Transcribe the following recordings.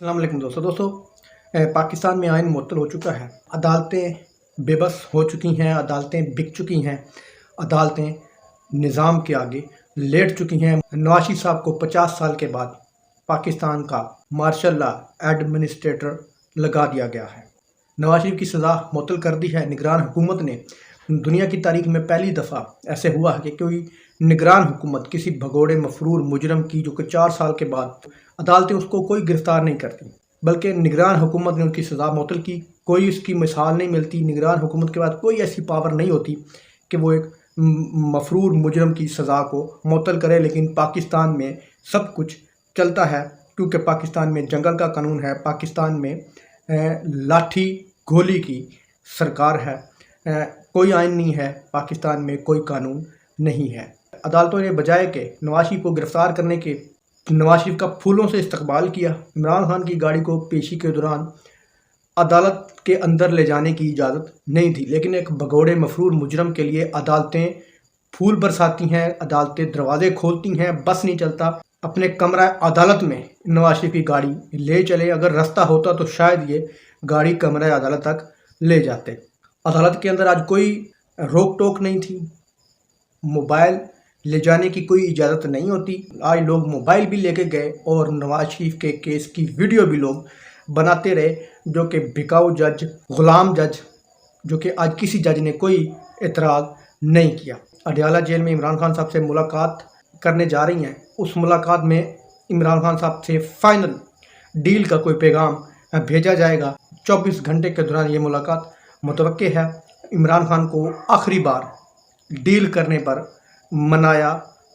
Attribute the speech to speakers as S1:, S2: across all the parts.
S1: अस्सलाम वालेकुम दोस्तों पाकिस्तान में आइन मुअत्तल हो चुका है। अदालतें बेबस हो चुकी हैं, अदालतें बिक चुकी हैं, अदालतें निज़ाम के आगे लेट चुकी हैं। नवाज शरीफ साहब को 50 साल के बाद पाकिस्तान का मार्शल लॉ एडमिनिस्ट्रेटर लगा दिया गया है। नवाज शरीफ की सज़ा मुअत्तल कर दी है। निगरान हुकूमत ने दुनिया की तारीख में पहली दफ़ा ऐसे हुआ है कि कोई निगरान हुकूमत किसी भगोड़े मफरूर मुजरम की जो कि 4 साल के बाद अदालतें उसको कोई गिरफ्तार नहीं करती, बल्कि निगरान हुकूमत ने उनकी सज़ा मुअत्तल की। कोई इसकी मिसाल नहीं मिलती। निगरान हुकूमत के बाद कोई ऐसी पावर नहीं होती कि वो एक मफरूर मुजरम की सज़ा को मुअत्तल करे, लेकिन पाकिस्तान में सब कुछ चलता है क्योंकि पाकिस्तान में जंगल का कानून है, पाकिस्तान में लाठी गोली की सरकार है, कोई आइन नहीं है, पाकिस्तान में कोई कानून नहीं है। अदालतों ने बजाय के नवाज शरीफ को गिरफ़्तार करने के नवाज शरीफ का फूलों से इस्तकबाल किया। इमरान खान की गाड़ी को पेशी के दौरान अदालत के अंदर ले जाने की इजाज़त नहीं थी, लेकिन एक भगोड़े मफरूर मुजरम के लिए अदालतें फूल बरसाती हैं, अदालतें दरवाजे खोलती हैं, बस नहीं चलता। अपने कमरा अदालत में नवाज शरीफ की गाड़ी ले चले। अगर रास्ता होता तो शायद ये गाड़ी कमरा अदालत तक ले जाते। अदालत के अंदर आज कोई रोक टोक नहीं थी, मोबाइल ले जाने की कोई इजाज़त नहीं होती। आज लोग मोबाइल भी लेके गए और नवाज शरीफ के केस की वीडियो भी लोग बनाते रहे, जो कि बिकाऊ जज, ग़ुलाम जज, जो कि आज किसी जज ने कोई एतराज़ नहीं किया। अडयाला जेल में इमरान खान साहब से मुलाकात करने जा रही हैं। उस मुलाकात में इमरान खान साहब से फाइनल डील का कोई पैगाम भेजा जाएगा। 24 घंटे के दौरान ये मुलाकात मुतवक्के है। इमरान खान को आखिरी बार डील करने पर मनाया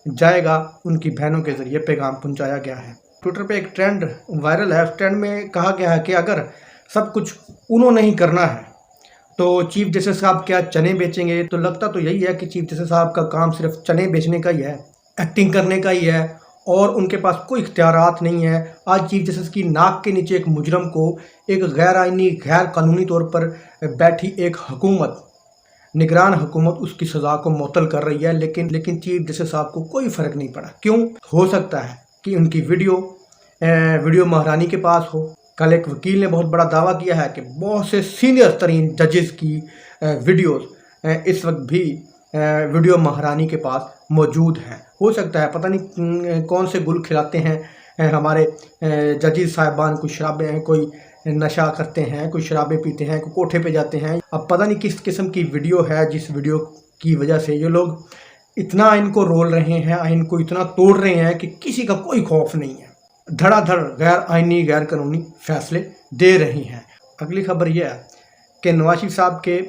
S1: जाएगा, उनकी बहनों के ज़रिए पैगाम पहुंचाया गया है। ट्विटर पे एक ट्रेंड वायरल है। उस ट्रेंड में कहा गया है कि अगर सब कुछ उन्होंने ही करना है तो चीफ जस्टिस साहब क्या चने बेचेंगे? तो लगता तो यही है कि चीफ जस्टिस साहब का काम सिर्फ चने बेचने का ही है, एक्टिंग करने का ही है और उनके पास कोई इख्तियारात नहीं है। आज चीफ जस्टिस की नाक के नीचे एक मुजरम को एक गैर आइनी, गैर कानूनी तौर पर बैठी एक हुकूमत, निगरान हुकूमत उसकी सज़ा को मुअत्तल कर रही है, लेकिन चीफ जस्टिस साहब को कोई फ़र्क नहीं पड़ा। क्यों? हो सकता है कि उनकी वीडियो महारानी के पास हो। कल एक वकील ने बहुत बड़ा दावा किया है कि बहुत से सीनियर तरीन जजेस की वीडियोस इस वक्त भी वीडियो महारानी के पास मौजूद हैं। हो सकता है, पता नहीं कौन से गुल खिलाते हैं हमारे जजेस साहिबान। कुछ शराबें, कोई नशा करते हैं, कोई शराबें पीते हैं, कोई कोठे पे जाते हैं। अब पता नहीं किस किस्म की वीडियो है जिस वीडियो की वजह से ये लोग इतना आइन को रोल रहे हैं, आइन को इतना तोड़ रहे हैं कि किसी का कोई खौफ नहीं है। धड़ाधड़ गैर आइनी, गैर कानूनी फैसले दे रही हैं। अगली खबर यह है कि नवाज शरीफ साहब के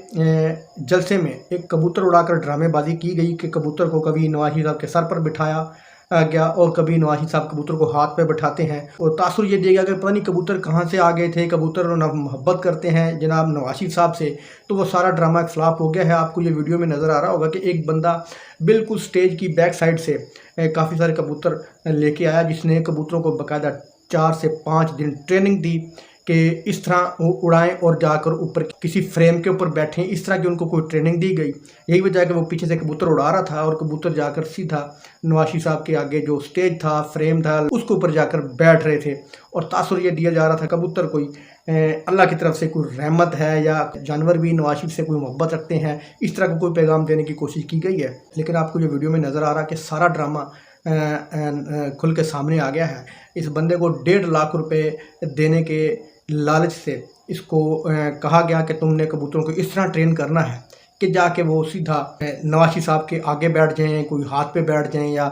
S1: जलसे में एक कबूतर उड़ाकर ड्रामेबाजी की गई कि कबूतर को कभी नवाज शरीफ साहब के सर पर बिठाया गया और कभी नवाज शरीफ साहब कबूतर को हाथ पे बिठाते हैं और तासुर ये दिया गया कि पता नहीं कबूतर कहाँ से आ गए थे, कबूतर मोहब्बत करते हैं जनाब नवाज शरीफ साहब से। तो वो सारा ड्रामा एक फ्लॉप हो गया है। आपको ये वीडियो में नज़र आ रहा होगा कि एक बंदा बिल्कुल स्टेज की बैक साइड से काफ़ी सारे कबूतर लेके आया, जिसने कबूतरों को बाकायदा 4 से 5 दिन ट्रेनिंग दी कि इस तरह उड़ाएं और जाकर ऊपर किसी फ्रेम के ऊपर बैठें। इस तरह की उनको कोई ट्रेनिंग दी गई। यही वजह है कि वो पीछे से कबूतर उड़ा रहा था और कबूतर जाकर सीधा नवाज शरीफ साहब के आगे जो स्टेज था, फ्रेम था, उसके ऊपर जाकर बैठ रहे थे और तासुर ये दिया जा रहा था कबूतर कोई अल्लाह की तरफ से कोई रहमत है या जानवर भी नवाज शरीफ से कोई मोहब्बत रखते हैं, इस तरह का कोई पैगाम देने की कोशिश की गई है। लेकिन आपको ये वीडियो में नज़र आ रहा है कि सारा ड्रामा खुल के सामने आ गया है। इस बंदे को 1.5 लाख रुपए देने के लालच से इसको कहा गया कि तुमने कबूतरों को इस तरह ट्रेन करना है कि जाके वो सीधा नवाज शरीफ साहब के आगे बैठ जाएं, कोई हाथ पे बैठ जाएं या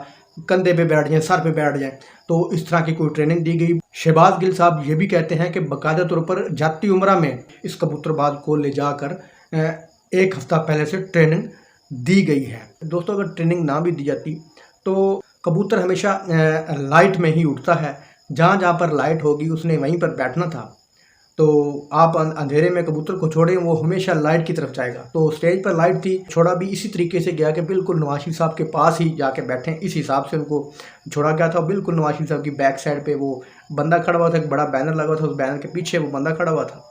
S1: कंधे पे बैठ जाएं, सर पे बैठ जाएं। तो इस तरह की कोई ट्रेनिंग दी गई। शहबाज गिल साहब ये भी कहते हैं कि बाकायदा तौर पर जाती उम्रा में इस कबूतरबाज को ले जाकर 1 हफ्ता पहले से ट्रेनिंग दी गई है। दोस्तों, अगर ट्रेनिंग ना भी दी जाती तो कबूतर हमेशा लाइट में ही उड़ता है। जहाँ जहाँ पर लाइट होगी उसने वहीं पर बैठना था। तो आप अंधेरे में कबूतर को छोड़ें, वो हमेशा लाइट की तरफ जाएगा। तो स्टेज पर लाइट थी, छोड़ा भी इसी तरीके से गया कि बिल्कुल नवाज शरीफ साहब के पास ही जाके बैठें, इस हिसाब से उनको छोड़ा गया था। बिल्कुल नवाज शरीफ साहब की बैक साइड पे वो बंदा खड़ा हुआ था, एक बड़ा बैनर लगा था, उस बैनर के पीछे वो बंदा खड़ा हुआ था।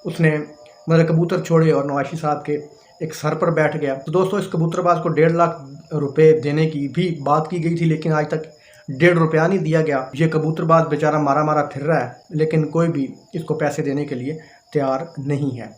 S1: उसने मतलब कबूतर छोड़े और नवाज शरीफ साहब के एक सर पर बैठ गया। तो दोस्तों, इस कबूतरबाज को 1.5 लाख रुपए देने की भी बात की गई थी, लेकिन आज तक 1.5 रुपया नहीं दिया गया। ये कबूतरबाज बेचारा मारा मारा फिर रहा है, लेकिन कोई भी इसको पैसे देने के लिए तैयार नहीं है।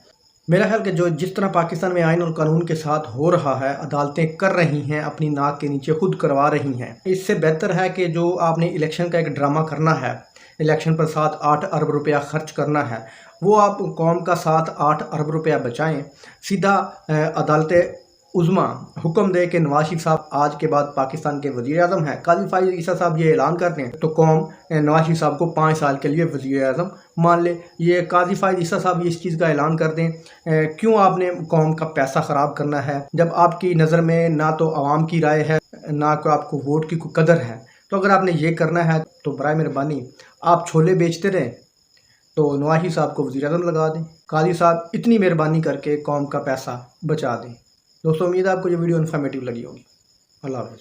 S1: मेरा ख्याल कि जो जिस तरह पाकिस्तान में आइन और कानून के साथ हो रहा है, अदालतें कर रही हैं, अपनी नाक के नीचे खुद करवा रही हैं। इससे बेहतर है कि जो आपने इलेक्शन का एक ड्रामा करना है, इलेक्शन पर 7-8 अरब रुपया खर्च करना है, वो आप कौम का 7-8 अरब रुपया बचाएं। सीधा अदालत उज़्मा हुक्म दे कि नवाज शरीफ साहब आज के बाद पाकिस्तान के वज़ीर आज़म हैं, काजी फाइज़ ईसा साहब ये ऐलान कर दें तो कौम नवाज शरीफ साहब को 5 साल के लिए वज़ीर आज़म मान ले। ये काजी फाइज़ ईसा साहब ये इस चीज़ का ऐलान कर दें। क्यों आपने कौम का पैसा ख़राब करना है जब आपकी नज़र में ना तो आवाम की राय है, ना को आपको वोट की कोई कदर है। तो अगर आपने ये करना है तो बराए मेहरबानी आप छोले बेचते रहें, तो नवाज शरीफ साहब को वज़ीर आज़म लगा दें। काजी साहब इतनी मेहरबानी करके कौम का पैसा बचा दें। दोस्तों, उम्मीद है आपको ये वीडियो इन्फॉर्मेटिव लगी होगी। अल्लाह हाफ़िज़।